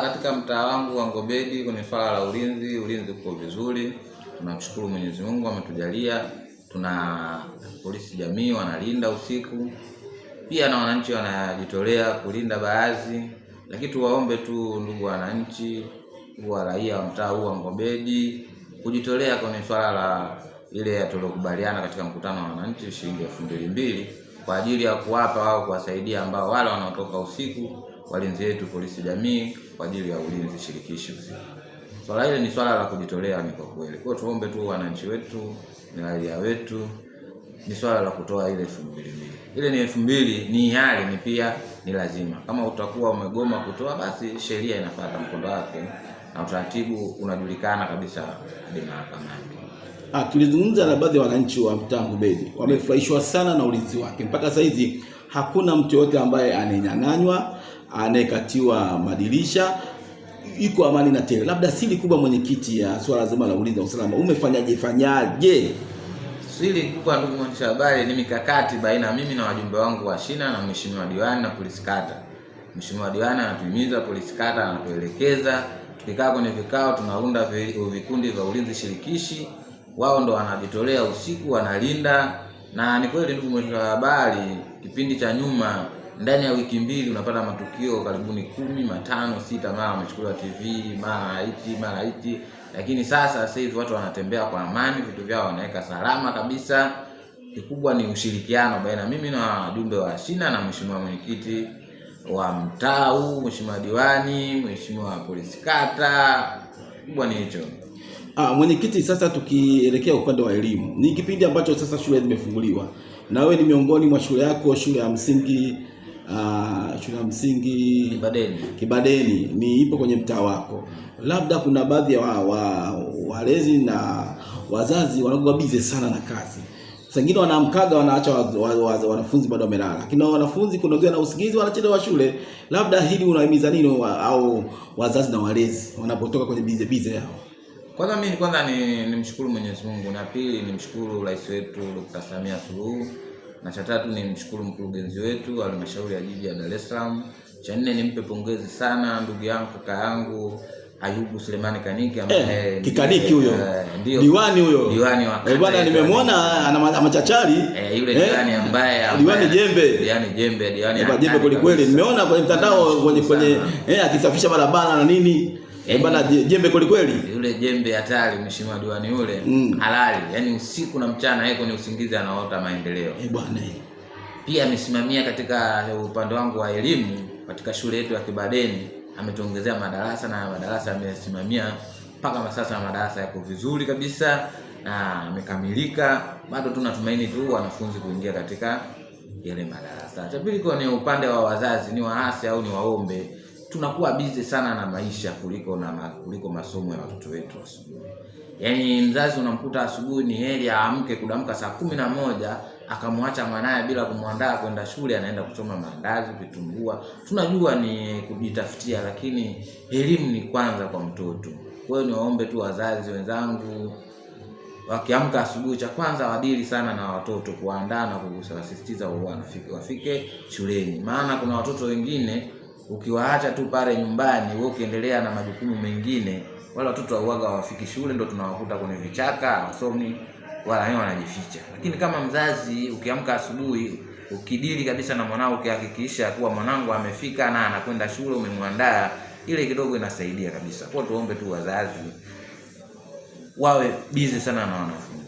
Katika mtaa wangu wa Ngobedi kwenye swala la ulinzi uko vizuri. Tunamshukuru Mwenyezi Mungu ametujalia. Tuna polisi jamii wanalinda usiku. Pia na wananchi wanajitolea kulinda baadhi. Lakini tuwaombe tu ndugu wananchi, wa raia wa mtaa huu wa Ngobedi kujitolea kwenye swala la ile tuliyokubaliana katika mkutano wa wananchi shilingi 2,200 kwa ajili ya kuwapa au kuwasaidia ambao wale wanaotoka usiku walinzi wetu polisi jamii kwa ajili ya ulinzi shirikishi usiku. Swala hili ni swala la kujitolea ni kwa kweli. Kwa hiyo tuombe tu wananchi wetu na raia wetu, ni swala la kutoa ile 2,200. Ile ni 2,200 ni hali ni pia ni lazima. Kama utakuwa umegoma kutoa basi sheria inafuata mkondo wake na utaratibu unajulikana kabisa hadi mahakamani. Tulizungumza na baadhi ya wananchi wa mtaa Ngobedi. Wamefurahishwa sana na ulinzi wake. Mpaka sasa hizi hakuna mtu yote ambaye ananyang'anywa, anayekatiwa madirisha. Iko amani na tele. Labda siri kubwa mwenyekiti ya swala zima la ulinzi na usalama fanyaje? Siri kubwa ndugu mwandishi wa habari ni mikakati baina mimi na wajumbe wangu wa shina na mheshimiwa diwani na polisi kata. Mheshimiwa diwani anatuhimiza, polisi kata anatuelekeza. Tukikaa kwenye vikao tunaunda vikundi vya ulinzi shirikishi. Wao ndo wanajitolea usiku wanalinda. Na ni kweli ndugu mwandishi wa habari, kipindi cha nyuma ndani ya wiki 2 unapata matukio karibuni 10, 5, 6 mara wamechukuliwa TV, mara hichi. Lakini sasa hivi watu wanatembea kwa amani, vitu vyao wanaweka salama kabisa. Kikubwa ni ushirikiano baina mimi na wajumbe wa shina na mheshimiwa mwenyekiti wa mtaa huu, mheshimiwa diwani, mheshimiwa polisi kata. Kikubwa ni hicho. Mwenyekiti, sasa tukielekea upande wa elimu. Ni kipindi ambacho sasa shule zimefunguliwa. Na wewe ni miongoni mwa shule yako, shule ya msingi Kibadeni ni ipo kwenye mtaa wako. Labda kuna baadhi ya walezi na wazazi wanakuwa busy sana na kazi. Wengine wanaamkaga wanaacha wanafunzi bado wamelala. Lakini wanafunzi kunaongea na usingizi wanachelewa shule. Labda hili unahimiza nini au wazazi na walezi wanapotoka kwenye busy yao? Kwanza nimshukuru Mwenyezi Mungu, na pili nimshukuru Rais wetu Dr. Samia Suluhu, na cha tatu nimshukuru mkurugenzi wetu wa halmashauri ya jiji ya Dar es Salaam. Cha nne nimpe pongezi sana ndugu yangu kaka yangu Ayubu Sulemani Kaniki ambaye Kikaniki huyo. Diwani huyo. Diwani wa bwana nimemwona ana machachari. Yule diwani ambaye diwani jembe. Jembe kweli kweli. Nimeona kwenye mtandao kwenye akisafisha barabara na nini. Bwana jembe kweli. Yule jembe hatari mheshimiwa diwani yule. Halali. Yaani usiku na mchana yeye kwenye usingizi anaota maendeleo. Bwana. Pia amesimamia katika upande wangu wa elimu katika shule yetu ya Kibadeni. Ametuongezea madarasa na madarasa amesimamia mpaka sasa madarasa yako vizuri kabisa na amekamilika. Bado tunatumaini tu wanafunzi kuingia katika yale madarasa. Cha pili kwa ni upande wa wazazi, ni waasi au ni waombe, tunakuwa busy sana na maisha kuliko masomo ya watoto wetu asubuhi. Yaani mzazi unamkuta asubuhi ni heri aamke kudamka saa 11 akamwacha mwanae bila kumwandaa kwenda shule, anaenda kuchoma maandazi, vitumbua. Tunajua ni kujitafutia, lakini elimu ni kwanza kwa mtoto. Kwa hiyo niwaombe tu wazazi wenzangu wakiamka asubuhi, cha kwanza wadili sana na watoto, kuandaa na kuwasisitiza wafike shuleni. Maana kuna watoto wengine ukiwaacha tu pale nyumbani wewe ukiendelea na majukumu mengine, wale watoto huaga hawafiki shule, ndio tunawakuta kwenye vichaka wasomi wala wanajificha. Lakini kama mzazi ukiamka asubuhi ukidili kabisa na mwanao, ukihakikisha kuwa mwanangu amefika na anakwenda shule, umemwandaa, ile kidogo inasaidia kabisa. Kwa tuombe tu wazazi wawe busy sana na wanafunzi.